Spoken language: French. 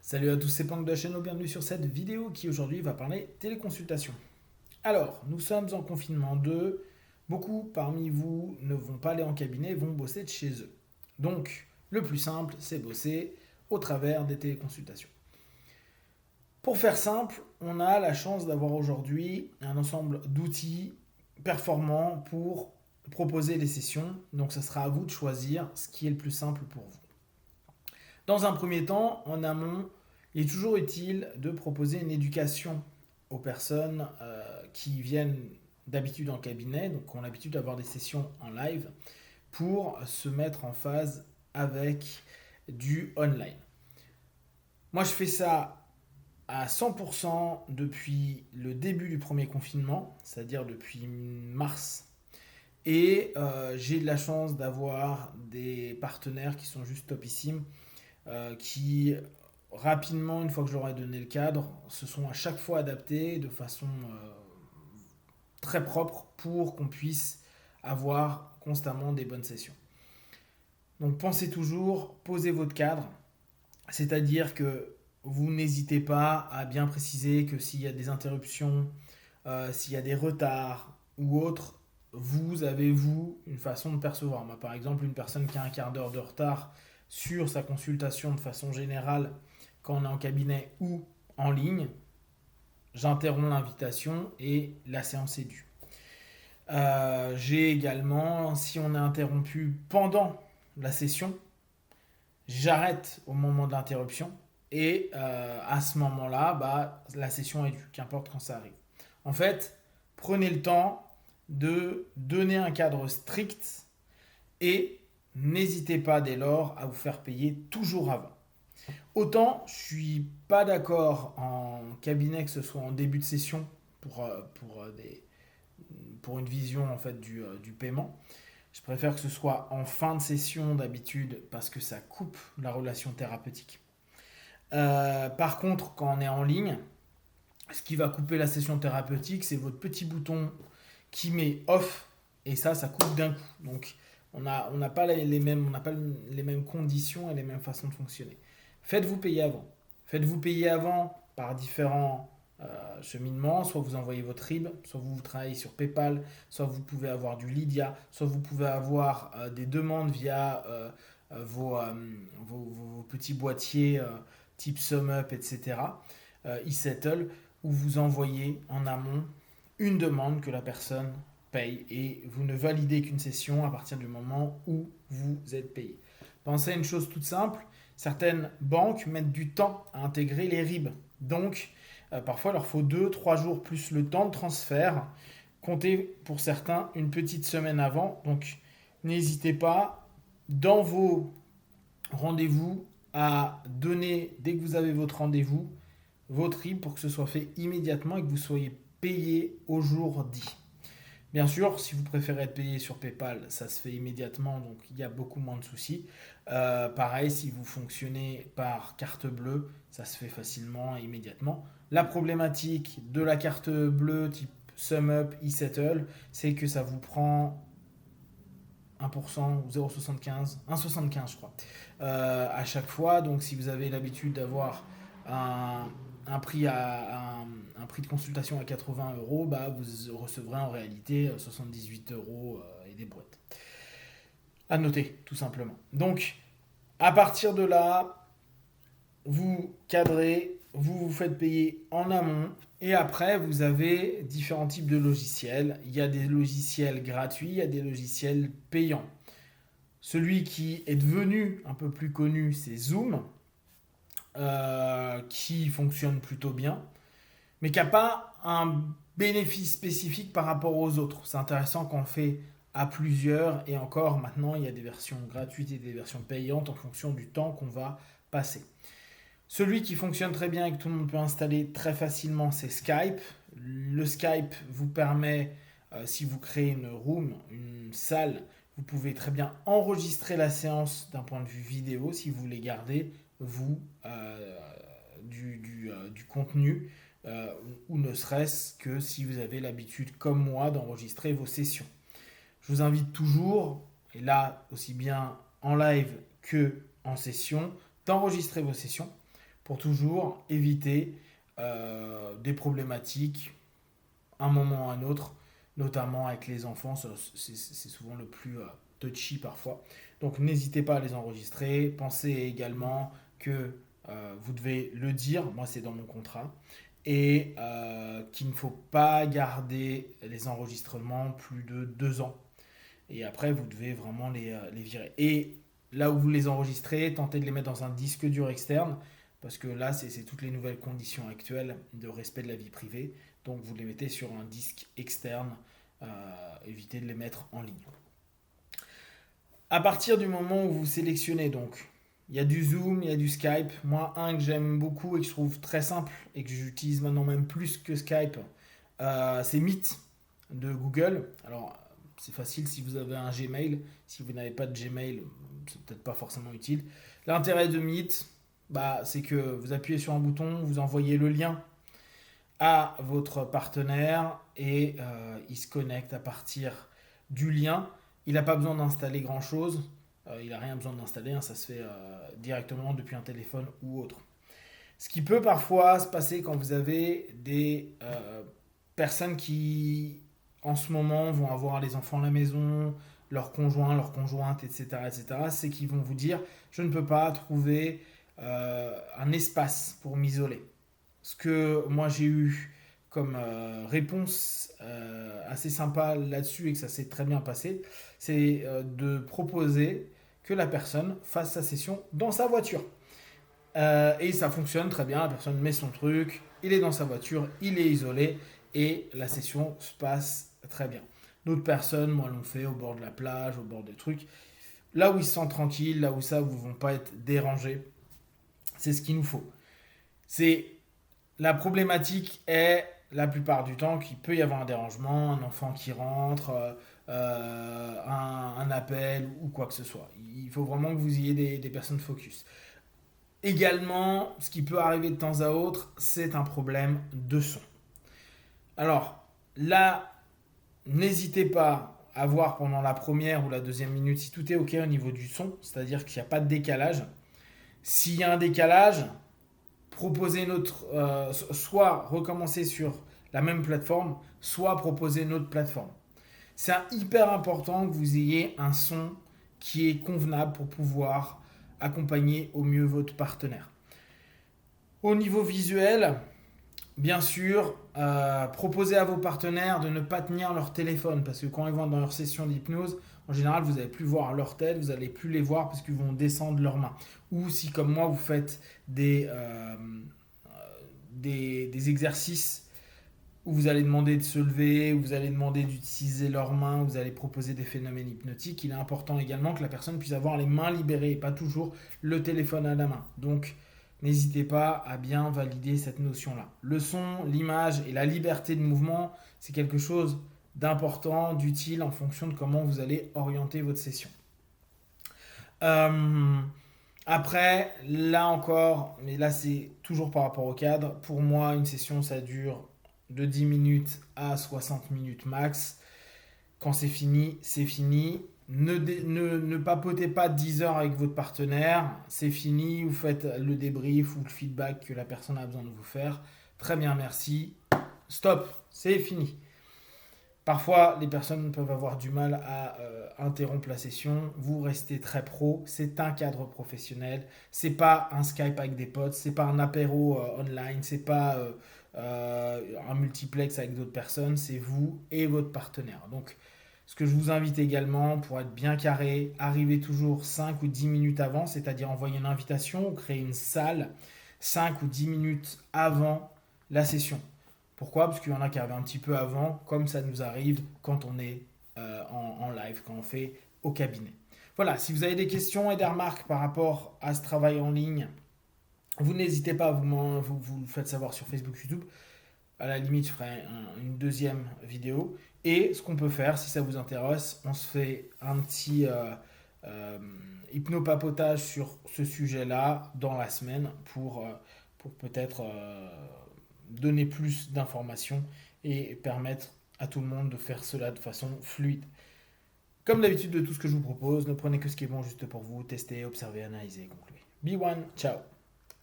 Salut à tous, c'est Pank de la chaîne, bienvenue sur cette vidéo qui aujourd'hui va parler téléconsultation. Alors, nous sommes en confinement 2, beaucoup parmi vous ne vont pas aller en cabinet, vont bosser de chez eux. Donc, le plus simple, c'est bosser au travers des téléconsultations. Pour faire simple, on a la chance d'avoir aujourd'hui un ensemble d'outils performants pour proposer des sessions, donc ça sera à vous de choisir ce qui est le plus simple pour vous. Dans un premier temps, en amont, il est toujours utile de proposer une éducation aux personnes qui viennent d'habitude en cabinet, donc qui ont l'habitude d'avoir des sessions en live, pour se mettre en phase avec du online. Moi, je fais ça à 100% depuis le début du premier confinement, c'est-à-dire depuis mars. Et j'ai de la chance d'avoir des partenaires qui sont juste topissimes, qui rapidement, une fois que je leur ai donné le cadre, se sont à chaque fois adaptés de façon très propre pour qu'on puisse avoir constamment des bonnes sessions. Donc pensez toujours, posez votre cadre, c'est-à-dire que vous n'hésitez pas à bien préciser que s'il y a des interruptions, s'il y a des retards ou autres, vous avez, vous, une façon de percevoir. Moi, par exemple, une personne qui a un quart d'heure de retard sur sa consultation de façon générale, quand on est en cabinet ou en ligne, j'interromps l'invitation et la séance est due. J'ai également, si on est interrompu pendant la session, j'arrête au moment de l'interruption et à ce moment-là, la session est due, qu'importe quand ça arrive. En fait, prenez le temps de donner un cadre strict et n'hésitez pas dès lors à vous faire payer toujours avant. Autant je suis pas d'accord en cabinet que ce soit en début de session pour une vision en fait du paiement. Je préfère que ce soit en fin de session d'habitude parce que ça coupe la relation thérapeutique. Par contre, quand on est en ligne, ce qui va couper la session thérapeutique, c'est votre petit bouton qui met off et ça coupe d'un coup. Donc on n'a pas les mêmes conditions et les mêmes façons de fonctionner. Faites-vous payer avant. Faites-vous payer avant par différents cheminements. Soit vous envoyez votre RIB, soit vous travaillez sur PayPal, soit vous pouvez avoir du Lydia, soit vous pouvez avoir des demandes via vos petits boîtiers type SumUp, etc. E-Settle, où vous envoyez en amont une demande que la personne paye et vous ne validez qu'une session à partir du moment où vous êtes payé. Pensez à une chose toute simple, certaines banques mettent du temps à intégrer les RIB. Donc, parfois, il leur faut 2-3 jours plus le temps de transfert. Comptez pour certains une petite semaine avant. Donc, n'hésitez pas dans vos rendez-vous à donner, dès que vous avez votre rendez-vous, votre RIB pour que ce soit fait immédiatement et que vous soyez payé au jour dit. Bien sûr, si vous préférez être payé sur PayPal, ça se fait immédiatement, donc il y a beaucoup moins de soucis. Pareil, si vous fonctionnez par carte bleue, ça se fait facilement et immédiatement. La problématique de la carte bleue type SumUp, e-Settle, c'est que ça vous prend 1% ou 0,75, 1,75 je crois, à chaque fois. Donc si vous avez l'habitude d'avoir un prix, un prix de consultation à 80 euros, vous recevrez en réalité 78 euros et des brouettes. À noter, tout simplement. Donc, à partir de là, vous cadrez, vous vous faites payer en amont, et après, vous avez différents types de logiciels. Il y a des logiciels gratuits, il y a des logiciels payants. Celui qui est devenu un peu plus connu, c'est Zoom, qui fonctionne plutôt bien, mais qui n'a pas un bénéfice spécifique par rapport aux autres. C'est intéressant quand on fait à plusieurs, et encore maintenant, il y a des versions gratuites et des versions payantes en fonction du temps qu'on va passer. Celui qui fonctionne très bien et que tout le monde peut installer très facilement, c'est Skype. Le Skype vous permet, si vous créez une room, une salle, vous pouvez très bien enregistrer la séance d'un point de vue vidéo si vous voulez garder, vous, du contenu, ou ne serait-ce que si vous avez l'habitude, comme moi, d'enregistrer vos sessions. Je vous invite toujours, et là aussi bien en live que en session, d'enregistrer vos sessions pour toujours éviter des problématiques un moment ou un autre, notamment avec les enfants. C'est souvent le plus touchy parfois. Donc n'hésitez pas à les enregistrer. Pensez également que vous devez le dire, moi c'est dans mon contrat, et qu'il ne faut pas garder les enregistrements plus de 2 ans. Et après, vous devez vraiment les virer. Et là où vous les enregistrez, tentez de les mettre dans un disque dur externe, parce que là, c'est toutes les nouvelles conditions actuelles de respect de la vie privée. Donc, vous les mettez sur un disque externe. Évitez de les mettre en ligne. À partir du moment où vous sélectionnez, donc, il y a du Zoom, il y a du Skype. Moi, un que j'aime beaucoup et que je trouve très simple et que j'utilise maintenant même plus que Skype, c'est Meet de Google. Alors, c'est facile si vous avez un Gmail. Si vous n'avez pas de Gmail, c'est peut-être pas forcément utile. L'intérêt de Meet, c'est que vous appuyez sur un bouton, vous envoyez le lien à votre partenaire et il se connecte à partir du lien. Il n'a pas besoin d'installer grand-chose. Il n'a rien besoin d'installer, hein, ça se fait directement depuis un téléphone ou autre. Ce qui peut parfois se passer quand vous avez des personnes qui, en ce moment, vont avoir les enfants à la maison, leur conjoint, leur conjointe, etc., c'est qu'ils vont vous dire, je ne peux pas trouver un espace pour m'isoler. Ce que moi j'ai eu comme réponse assez sympa là-dessus et que ça s'est très bien passé, c'est de proposer que la personne fasse sa session dans sa voiture. Et ça fonctionne très bien, la personne met son truc, il est dans sa voiture, il est isolé et la session se passe très bien. D'autres personnes, moi, l'ont fait au bord de la plage, au bord des trucs. Là où ils se sentent tranquilles, là où ça, vous ne vont pas être dérangés, c'est ce qu'il nous faut. C'est la problématique est la plupart du temps qu'il peut y avoir un dérangement, un enfant qui rentre, un appel ou quoi que ce soit. Il faut vraiment que vous ayez des personnes focus. Également, ce qui peut arriver de temps à autre, c'est un problème de son. Alors là, n'hésitez pas à voir pendant la première ou la deuxième minute si tout est OK au niveau du son, c'est-à-dire qu'il n'y a pas de décalage. S'il y a un décalage, proposer notre, soit recommencer sur la même plateforme, soit proposer une autre plateforme. C'est hyper important que vous ayez un son qui est convenable pour pouvoir accompagner au mieux votre partenaire. Au niveau visuel, bien sûr, proposez à vos partenaires de ne pas tenir leur téléphone parce que quand ils vont dans leur session d'hypnose, en général, vous n'allez plus voir leur tête, vous n'allez plus les voir parce qu'ils vont descendre leurs mains. Ou si, comme moi, vous faites des exercices où vous allez demander de se lever, où vous allez demander d'utiliser leurs mains, où vous allez proposer des phénomènes hypnotiques, il est important également que la personne puisse avoir les mains libérées et pas toujours le téléphone à la main. Donc, n'hésitez pas à bien valider cette notion-là. Le son, l'image et la liberté de mouvement, c'est quelque chose d'important, d'utile en fonction de comment vous allez orienter votre session. Après, là encore, mais là c'est toujours par rapport au cadre, pour moi une session ça dure de 10 minutes à 60 minutes max. Quand c'est fini, c'est fini. Ne papotez pas 10 heures avec votre partenaire, c'est fini, vous faites le débrief ou le feedback que la personne a besoin de vous faire. Très bien, merci. Stop, c'est fini. Parfois, les personnes peuvent avoir du mal à interrompre la session. Vous restez très pro. C'est un cadre professionnel. C'est pas un Skype avec des potes. C'est pas un apéro online. C'est pas un multiplex avec d'autres personnes. C'est vous et votre partenaire. Donc, ce que je vous invite également, pour être bien carré, arrivez toujours 5 ou 10 minutes avant, c'est-à-dire envoyer une invitation ou créer une salle 5 ou 10 minutes avant la session. Pourquoi? Parce qu'il y en a qui arrivent un petit peu avant, comme ça nous arrive quand on est en live, quand on fait au cabinet. Voilà, si vous avez des questions et des remarques par rapport à ce travail en ligne, vous n'hésitez pas, vous le faites savoir sur Facebook, YouTube. À la limite, je ferai une deuxième vidéo. Et ce qu'on peut faire, si ça vous intéresse, on se fait un petit hypnopapotage sur ce sujet-là dans la semaine pour peut-être donner plus d'informations et permettre à tout le monde de faire cela de façon fluide. Comme d'habitude de tout ce que je vous propose, ne prenez que ce qui est bon juste pour vous, testez, observez, analysez, concluez. Be one, ciao.